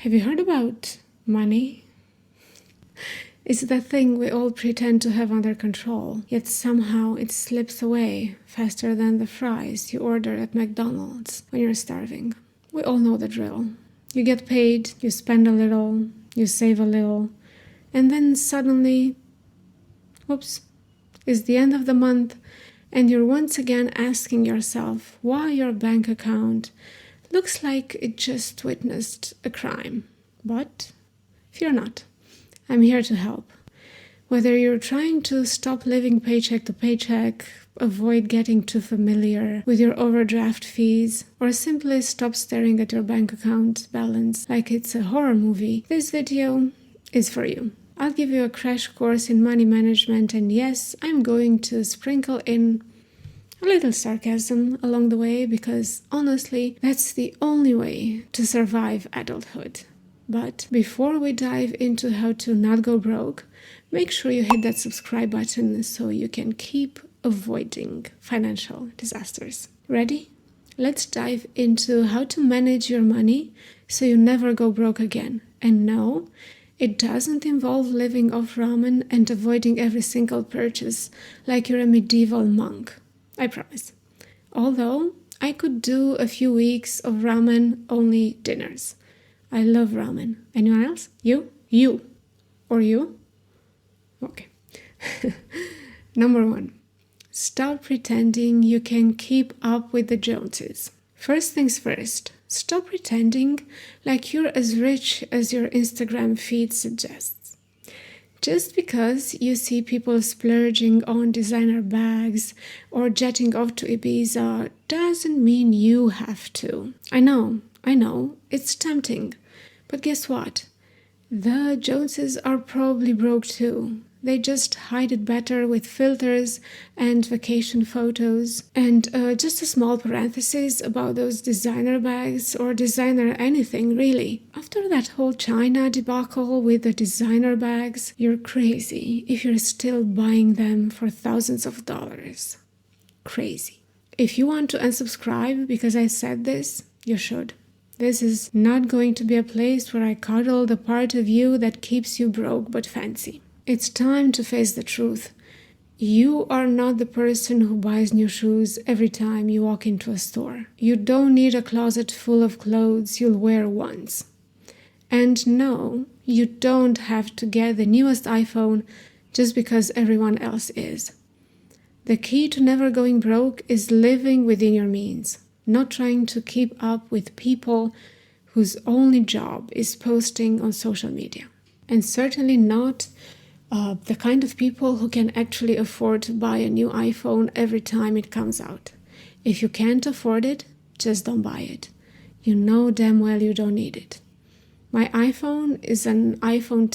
Have you heard about money? It's that thing we all pretend to have under control, yet somehow it slips away faster than the fries you order at McDonald's when you're starving. We all know the drill. You get paid, you spend a little, you save a little, and then suddenly, whoops, it's the end of the month, and you're once again asking yourself why your bank account looks like it just witnessed a crime. But fear not. I'm here to help. Whether you're trying to stop living paycheck to paycheck, avoid getting too familiar with your overdraft fees, or simply stop staring at your bank account balance like it's a horror movie, this video is for you. I'll give you a crash course in money management, and yes, I'm going to sprinkle in a little sarcasm along the way because honestly, that's the only way to survive adulthood. But before we dive into how to not go broke, make sure you hit that subscribe button so you can keep avoiding financial disasters. Ready? Let's dive into how to manage your money so you never go broke again. And no, it doesn't involve living off ramen and avoiding every single purchase like you're a medieval monk. I promise. Although I could do a few weeks of ramen-only dinners. I love ramen. Anyone else? You? You? Or you? Okay. Number 1. Stop pretending you can keep up with the Joneses. First things first, stop pretending like you're as rich as your Instagram feed suggests. Just because you see people splurging on designer bags or jetting off to Ibiza doesn't mean you have to. I know, it's tempting. But guess what? The Joneses are probably broke too. They just hide it better with filters and vacation photos. And just a small parenthesis about those designer bags or designer anything, really. After that whole China debacle with the designer bags, you're crazy if you're still buying them for thousands of dollars. Crazy. If you want to unsubscribe because I said this, you should. This is not going to be a place where I coddle the part of you that keeps you broke but fancy. It's time to face the truth. You are not the person who buys new shoes every time you walk into a store. You don't need a closet full of clothes you'll wear once. And no, you don't have to get the newest iPhone just because everyone else is. The key to never going broke is living within your means. Not trying to keep up with people whose only job is posting on social media. And certainly not the kind of people who can actually afford to buy a new iPhone every time it comes out. If you can't afford it, just don't buy it. You know damn well you don't need it. My iPhone is an iPhone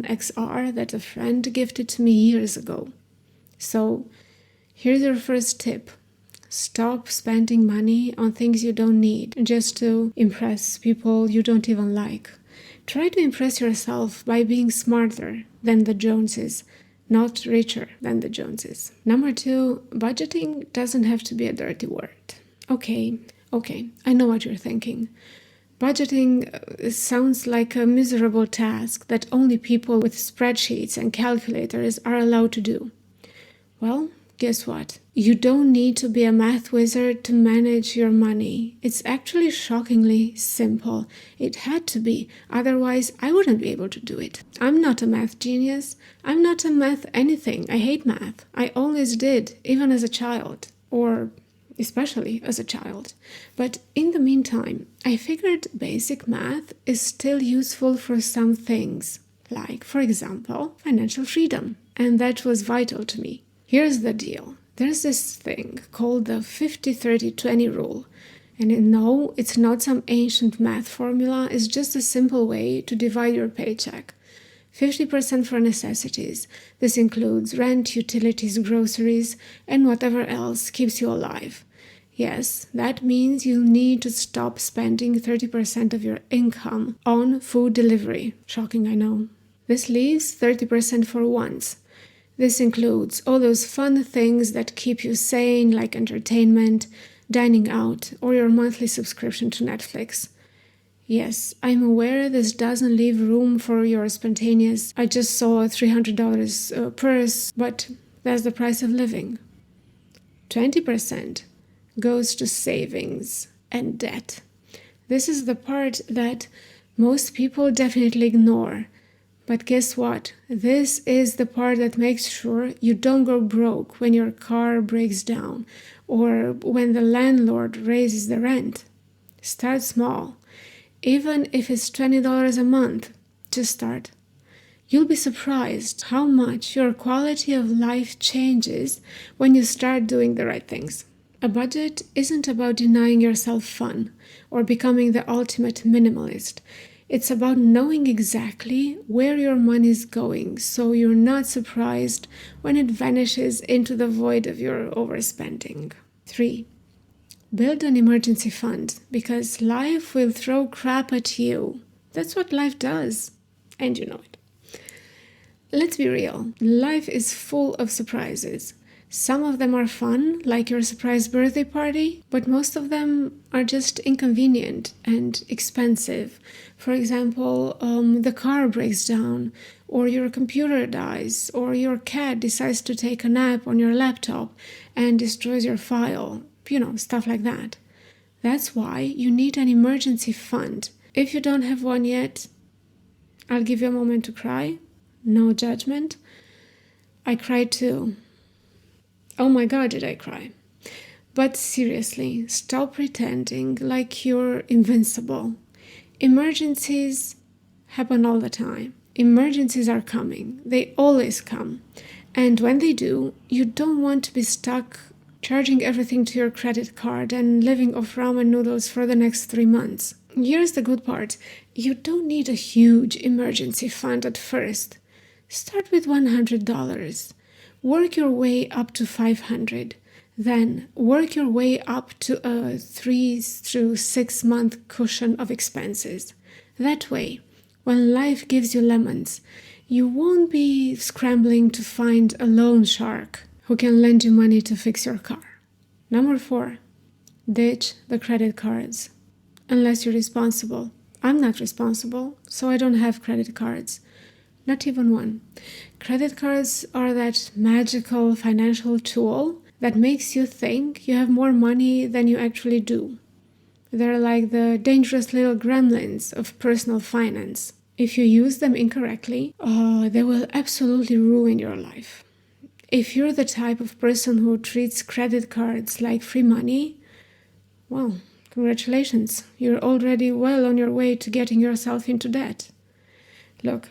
X XR that a friend gifted to me years ago. So here's your first tip. Stop spending money on things you don't need just to impress people you don't even like. Try to impress yourself by being smarter than the Joneses, not richer than the Joneses. Number 2, budgeting doesn't have to be a dirty word. Okay, I know what you're thinking. Budgeting sounds like a miserable task that only people with spreadsheets and calculators are allowed to do. Well, guess what? You don't need to be a math wizard to manage your money. It's actually shockingly simple. It had to be, otherwise I wouldn't be able to do it. I'm not a math genius. I'm not a math anything. I hate math. I always did, even as a child, or especially as a child. But in the meantime, I figured basic math is still useful for some things, like, for example, financial freedom. And that was vital to me. Here's the deal. There's this thing called the 50-30-20 rule. And no, it's not some ancient math formula. It's just a simple way to divide your paycheck. 50% for necessities. This includes rent, utilities, groceries, and whatever else keeps you alive. Yes, that means you need to stop spending 30% of your income on food delivery. Shocking, I know. This leaves 30% for wants. This includes all those fun things that keep you sane, like entertainment, dining out, or your monthly subscription to Netflix. Yes, I'm aware this doesn't leave room for your spontaneous, I just saw a $300 purse, but that's the price of living. 20% goes to savings and debt. This is the part that most people definitely ignore. But guess what? This is the part that makes sure you don't go broke when your car breaks down or when the landlord raises the rent. Start small. Even if it's $20 a month, just start. You'll be surprised how much your quality of life changes when you start doing the right things. A budget isn't about denying yourself fun or becoming the ultimate minimalist. It's about knowing exactly where your money is going so you're not surprised when it vanishes into the void of your overspending. 3. Build an emergency fund because life will throw crap at you. That's what life does, and you know it. Let's be real. Life is full of surprises. Some of them are fun, like your surprise birthday party, but most of them are just inconvenient and expensive. For example, the car breaks down, or your computer dies, or your cat decides to take a nap on your laptop and destroys your file. Stuff like that. That's why you need an emergency fund. If you don't have one yet, I'll give you a moment to cry. No judgment. I cried too. Oh my God, did I cry? But seriously, stop pretending like you're invincible. Emergencies happen all the time. Emergencies are coming. They always come. And when they do, you don't want to be stuck charging everything to your credit card and living off ramen noodles for the next 3 months. Here's the good part. You don't need a huge emergency fund at first. Start with $100. Work your way up to $500. Then work your way up to a 3 to 6 month cushion of expenses. That way, when life gives you lemons, you won't be scrambling to find a loan shark who can lend you money to fix your car. Number 4, ditch the credit cards. Unless you're responsible. I'm not responsible, so I don't have credit cards. Not even one. Credit cards are that magical financial tool that makes you think you have more money than you actually do. They're like the dangerous little gremlins of personal finance. If you use them incorrectly, they will absolutely ruin your life. If you're the type of person who treats credit cards like free money, well, congratulations. You're already well on your way to getting yourself into debt. Look,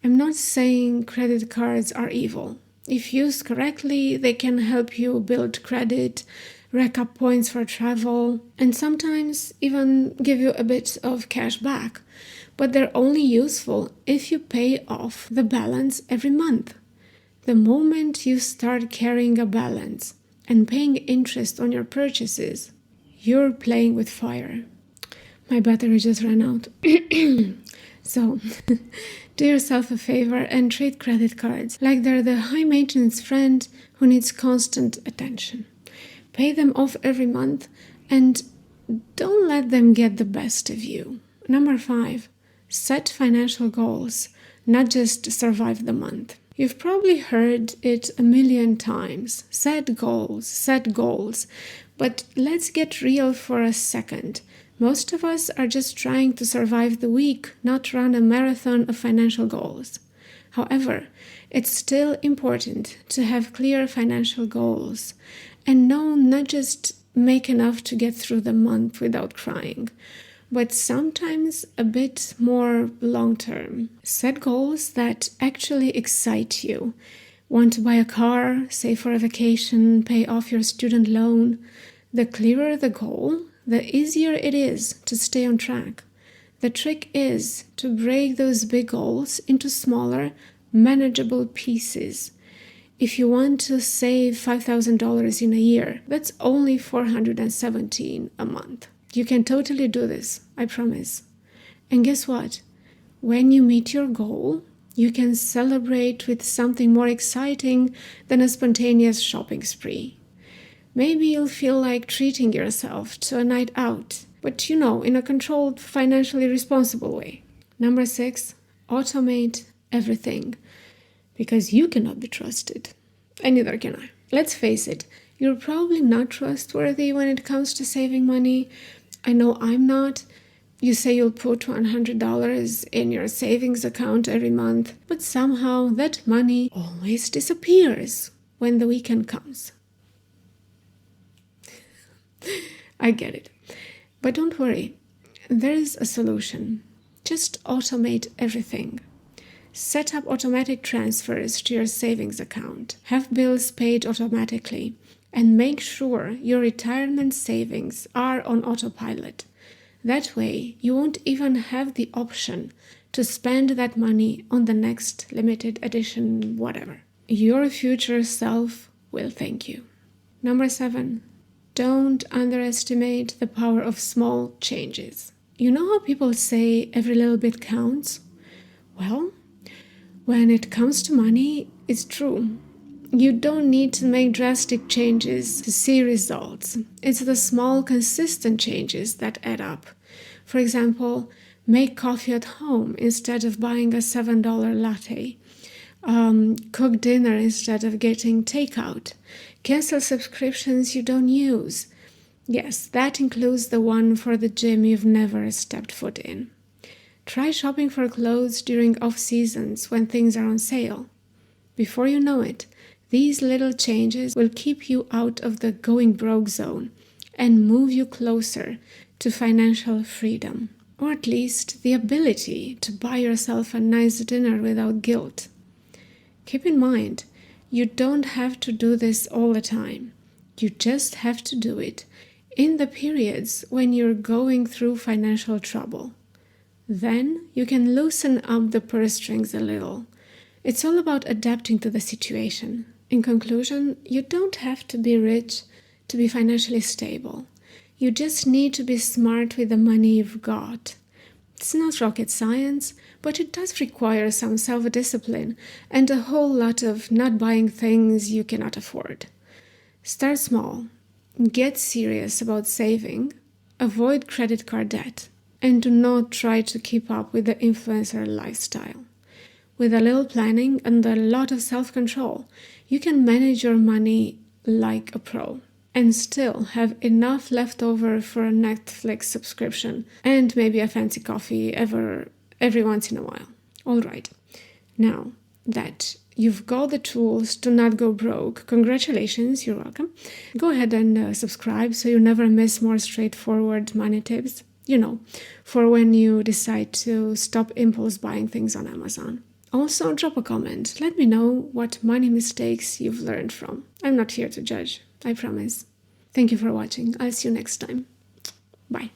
I'm not saying credit cards are evil. If used correctly, they can help you build credit, rack up points for travel, and sometimes even give you a bit of cash back. But they're only useful if you pay off the balance every month. The moment you start carrying a balance and paying interest on your purchases, you're playing with fire. My battery just ran out. So, do yourself a favor and treat credit cards like they're the high-maintenance friend who needs constant attention. Pay them off every month and don't let them get the best of you. Number 5, set financial goals, not just survive the month. You've probably heard it a million times. Set goals. But let's get real for a second. Most of us are just trying to survive the week, not run a marathon of financial goals. However, it's still important to have clear financial goals and not just make enough to get through the month without crying, but sometimes a bit more long-term. Set goals that actually excite you. Want to buy a car, save for a vacation, pay off your student loan. The clearer the goal, the easier it is to stay on track. The trick is to break those big goals into smaller, manageable pieces. If you want to save $5,000 in a year, that's only $417 a month. You can totally do this, I promise. And guess what? When you meet your goal, you can celebrate with something more exciting than a spontaneous shopping spree. Maybe you'll feel like treating yourself to a night out, but in a controlled, financially responsible way. Number 6, automate everything, because you cannot be trusted, and neither can I. Let's face it, you're probably not trustworthy when it comes to saving money. I know I'm not. You say you'll put $100 in your savings account every month, but somehow that money always disappears when the weekend comes. I get it. But don't worry, there is a solution. Just automate everything. Set up automatic transfers to your savings account. Have bills paid automatically. And make sure your retirement savings are on autopilot. That way, you won't even have the option to spend that money on the next limited edition whatever. Your future self will thank you. Number 7, don't underestimate the power of small changes. You know how people say every little bit counts? Well, when it comes to money, it's true. You don't need to make drastic changes to see results. It's the small, consistent changes that add up. For example, make coffee at home instead of buying a $7 latte. Cook dinner instead of getting takeout. Cancel subscriptions you don't use. Yes, that includes the one for the gym you've never stepped foot in. Try shopping for clothes during off-seasons when things are on sale. Before you know it, these little changes will keep you out of the going broke zone and move you closer to financial freedom, or at least the ability to buy yourself a nice dinner without guilt. Keep in mind, you don't have to do this all the time. You just have to do it in the periods when you're going through financial trouble. Then you can loosen up the purse strings a little. It's all about adapting to the situation. In conclusion, you don't have to be rich to be financially stable. You just need to be smart with the money you've got. It's not rocket science, but it does require some self-discipline and a whole lot of not buying things you cannot afford. Start small, get serious about saving, avoid credit card debt, and do not try to keep up with the influencer lifestyle. With a little planning and a lot of self-control, you can manage your money like a pro and still have enough left over for a Netflix subscription and maybe a fancy coffee every once in a while. All right, now that you've got the tools to not go broke, congratulations, you're welcome. Go ahead and subscribe so you never miss more straightforward money tips, for when you decide to stop impulse buying things on Amazon. Also, drop a comment. Let me know what money mistakes you've learned from. I'm not here to judge, I promise. Thank you for watching. I'll see you next time. Bye.